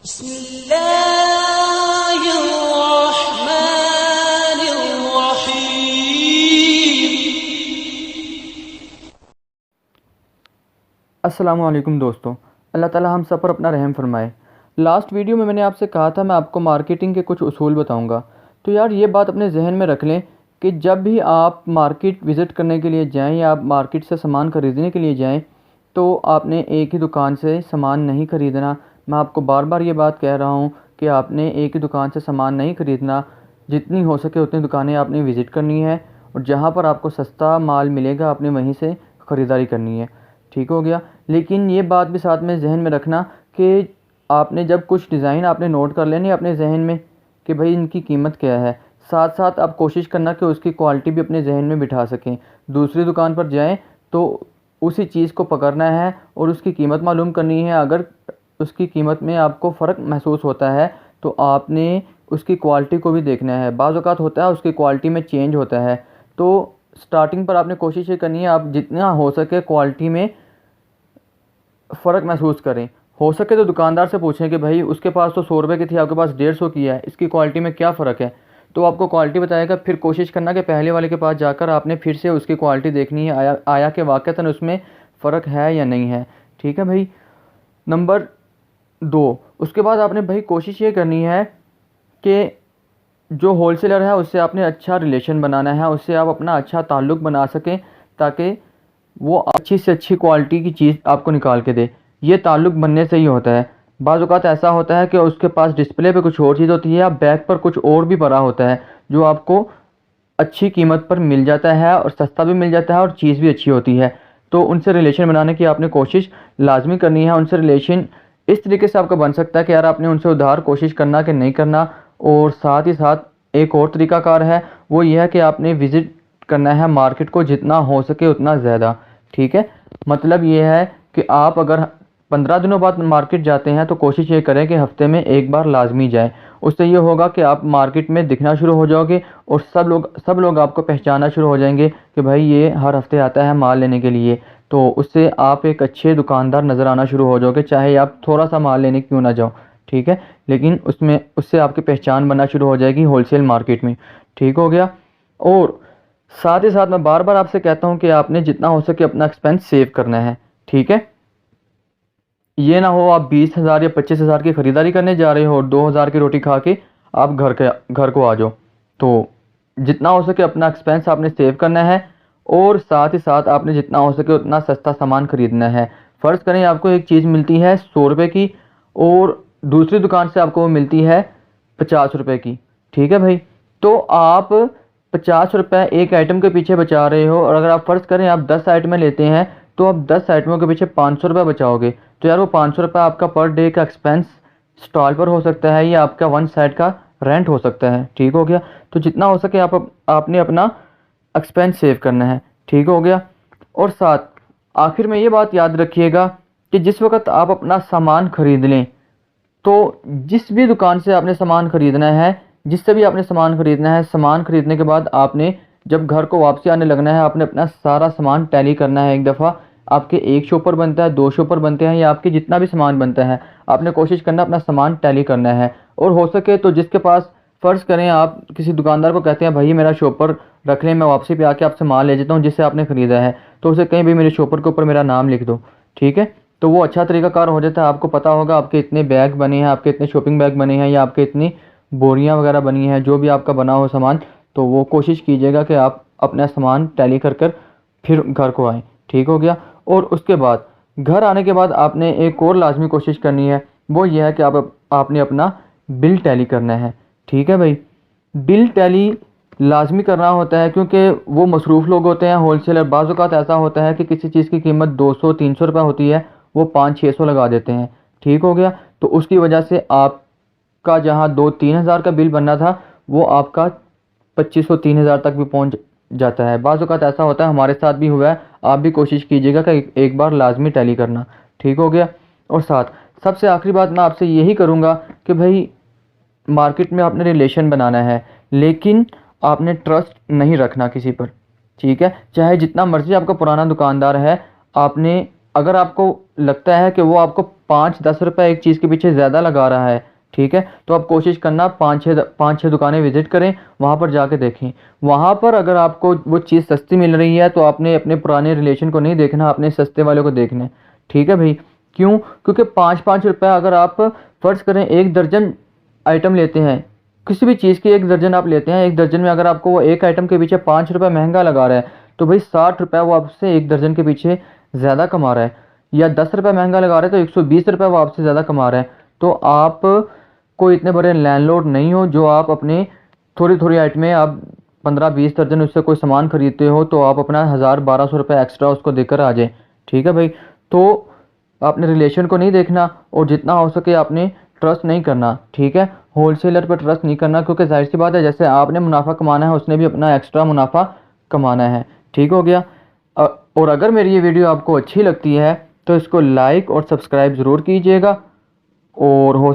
अस्सलामुअलैकुम दोस्तों, अल्लाह ताला हम सब पर अपना रहम फरमाए। लास्ट वीडियो में मैंने आपसे कहा था मैं आपको मार्केटिंग के कुछ उसूल बताऊंगा। तो यार ये बात अपने जहन में रख लें कि जब भी आप मार्केट विज़िट करने के लिए जाएं या आप मार्केट से सामान ख़रीदने के लिए जाएं तो आपने एक ही दुकान से सामान नहीं ख़रीदना। मैं आपको बार बार ये बात कह रहा हूँ कि आपने एक ही दुकान से सामान नहीं ख़रीदना। जितनी हो सके उतनी दुकानें आपने विज़िट करनी है और जहाँ पर आपको सस्ता माल मिलेगा आपने वहीं से ख़रीदारी करनी है। ठीक हो गया। लेकिन ये बात भी साथ में जहन में रखना कि आपने जब कुछ डिज़ाइन आपने नोट कर लेने अपने जहन में कि भाई इनकी कीमत क्या है, साथ साथ आप कोशिश करना कि उसकी क्वालिटी भी अपने जहन में बिठा सकें। दूसरी दुकान पर जाएं तो उसी चीज़ को पकड़ना है और उसकी कीमत मालूम करनी है। अगर उसकी कीमत में आपको फ़र्क महसूस होता है तो आपने उसकी क्वालिटी को भी देखना है। बाज़ औक़ात होता है उसकी क्वालिटी में चेंज होता है, तो स्टार्टिंग पर आपने कोशिश ये करनी है आप जितना हो सके क्वालिटी में फ़र्क महसूस करें। हो सके तो दुकानदार से पूछें कि भाई उसके पास तो 100 रुपये की थी, आपके पास 150 की है, इसकी क्वालिटी में क्या फ़र्क है। तो आपको क्वालिटी बताएगा। फिर कोशिश करना कि पहले वाले के पास जाकर आपने फिर से उसकी क्वालिटी देखनी है, आया कि वाक़तन उसमें फ़र्क है या नहीं है। ठीक है भाई। नंबर 2, उसके बाद आपने भाई कोशिश ये करनी है कि जो होलसेलर है उससे आपने अच्छा रिलेशन बनाना है, उससे आप अपना अच्छा ताल्लुक़ बना सकें ताकि वो अच्छी से अच्छी क्वालिटी की चीज़ आपको निकाल के दे। ये ताल्लुक़ बनने से ही होता है। बाज़ औक़ात ऐसा होता है कि उसके पास डिस्प्ले पे कुछ और चीज़ होती है या बैग पर कुछ और भी पड़ा होता है जो आपको अच्छी कीमत पर मिल जाता है और सस्ता भी मिल जाता है और चीज़ भी अच्छी होती है। तो उनसे रिलेशन बनाने की आपने कोशिश लाज़मी करनी है। उनसे रिलेशन इस तरीके से आपका बन सकता है कि यार आपने उनसे उधार कोशिश करना कि नहीं करना। और साथ ही साथ एक और तरीक़ाकार है, वो ये है कि आपने विज़िट करना है मार्केट को जितना हो सके उतना ज़्यादा। ठीक है। मतलब ये है कि आप अगर 15 दिनों बाद मार्केट जाते हैं तो कोशिश ये करें कि हफ्ते में एक बार लाजमी जाएं। उससे ये होगा कि आप मार्केट में दिखना शुरू हो जाओगे और सब लोग आपको पहचानना शुरू हो जाएंगे कि भाई ये हर हफ्ते आता है माल लेने के लिए। तो उससे आप एक अच्छे दुकानदार नज़र आना शुरू हो जाओगे, चाहे आप थोड़ा सा माल लेने क्यों ना जाओ। ठीक है। लेकिन उससे आपकी पहचान बनना शुरू हो जाएगी होलसेल मार्केट में। ठीक हो गया। और साथ ही साथ मैं बार बार आपसे कहता हूँ कि आपने जितना हो सके अपना एक्सपेंस सेव करना है। ठीक है। ये ना हो आप 20,000 या 25,000 की ख़रीदारी करने जा रहे हो और 2,000 की रोटी खा के आप घर को आ जाओ। तो जितना हो सके अपना एक्सपेंस आपने सेव करना है और साथ ही साथ आपने जितना हो सके उतना सस्ता सामान ख़रीदना है। फ़र्ज़ करें आपको एक चीज़ मिलती है 100 रुपये की और दूसरी दुकान से आपको वो मिलती है 50 रुपये की। ठीक है भाई। तो आप 50 रुपये एक आइटम के पीछे बचा रहे हो और अगर आप फ़र्ज़ करें आप 10 आइटमें लेते हैं तो आप 10 आइटमों के पीछे 500 रुपये बचाओगे। तो यार वो 500 रुपये आपका पर डे का एक्सपेंस स्टॉल पर हो सकता है या आपका वन साइड का रेंट हो सकता है। ठीक हो गया। तो जितना हो सके आपने अपना एक्सपेंस सेव करना है। ठीक हो गया। और साथ आखिर में ये बात याद रखिएगा कि जिस वक्त आप अपना सामान ख़रीद लें तो जिस भी दुकान से आपने सामान ख़रीदना है, जिससे भी आपने सामान ख़रीदना है, सामान ख़रीदने के बाद आपने जब घर को वापसी आने लगना है आपने अपना सारा सामान टैली करना है। एक दफ़ा आपके एक शॉपर बनता है, 2 शॉपर बनते हैं या आपके जितना भी सामान बनता है आपने कोशिश करना अपना सामान टैली करना है। और हो सके तो जिसके पास फ़र्ज़ करें आप किसी दुकानदार को कहते हैं भाई मेरा शॉपर रख लें, मैं वापसी पे आके आपसे माल ले जाता हूँ जिससे आपने ख़रीदा है, तो उसे कहीं भी मेरे शॉपर के ऊपर मेरा नाम लिख दो। ठीक है। तो वो अच्छा तरीक़ाकार हो जाता है। आपको पता होगा आपके इतने बैग बने हैं, आपके इतने शॉपिंग बैग बने हैं या आपके इतनी बोरियां वगैरह बनी हैं, जो भी आपका बना हो सामान, तो वो कोशिश कीजिएगा कि आप अपना सामान टैली कर फिर घर को आएँ। ठीक हो गया। और उसके बाद घर आने के बाद आपने एक और लाजमी कोशिश करनी है, वो ये है कि आपने अपना बिल टैली करना है। ठीक है भाई। बिल टैली लाजमी करना होता है क्योंकि वो मसरूफ़ लोग होते हैं होलसेलर। बाज़ औक़ात ऐसा होता है कि किसी चीज़ की कीमत 200-300 रुपये होती है, वो 500-600 लगा देते हैं। ठीक हो गया। तो उसकी वजह से आपका जहाँ 2-3 हज़ार का बिल बनना था वो आपका 2500-3000 तक भी पहुँच जाता है। बाज़ औक़ात ऐसा होता है, हमारे साथ भी हुआ है। आप भी कोशिश कीजिएगा कि एक बार लाजमी टैली करना। ठीक हो गया। और साथ सबसे आखिरी बात मैं आपसे यही करूँगा कि भाई मार्केट में आपने रिलेशन बनाना है लेकिन आपने ट्रस्ट नहीं रखना किसी पर। ठीक है। चाहे जितना मर्ज़ी आपका पुराना दुकानदार है, आपने अगर आपको लगता है कि वो आपको 5-10 रुपए एक चीज़ के पीछे ज़्यादा लगा रहा है, ठीक है, तो आप कोशिश करना 5-6 दुकानें विज़िट करें, वहाँ पर जाके देखें। वहाँ पर अगर आपको वो चीज़ सस्ती मिल रही है तो आपने अपने पुराने रिलेशन को नहीं देखना, अपने सस्ते वाले को देखना है, ठीक है भाई। क्यों? क्योंकि 5-5 रुपए अगर आप फ़र्ज़ करें 1 दर्जन आइटम लेते हैं, किसी भी चीज़ की 1 दर्जन आप लेते हैं, 1 दर्जन में अगर आपको वो एक आइटम के पीछे 5 रुपए महँगा लगा रहा है, तो भाई 60 रुपए वो आपसे 1 दर्जन के पीछे ज़्यादा कमा रहा है। या 10 रुपए महँगा लगा रहा है तो 120 रुपए वो आपसे ज़्यादा कमा रहा है। तो आप कोई इतने बड़े लैंडलॉर्ड नहीं हो जो आप अपने थोड़ी-थोड़ी आइटमें आप 15-20 दर्जन उससे कोई सामान खरीदते हो तो आप अपना 1000-1200 रुपए एक्स्ट्रा उसको देकर आ जाएँ। ठीक है भाई? तो आपने रिलेशन को नहीं देखना और जितना हो सके आपने ट्रस्ट नहीं करना, ठीक है? होलसेलर पर ट्रस्ट नहीं करना क्योंकि ज़ाहिर-सी बात है जैसे आपने मुनाफ़ा कमाना है उसने भी अपना एक्स्ट्रा मुनाफ़ा कमाना है। ठीक हो गया? अ, और अगर मेरी ये वीडियो आपको अच्छी लगती है तो इसको लाइक और सब्सक्राइब ज़रूर कीजिएगा और हो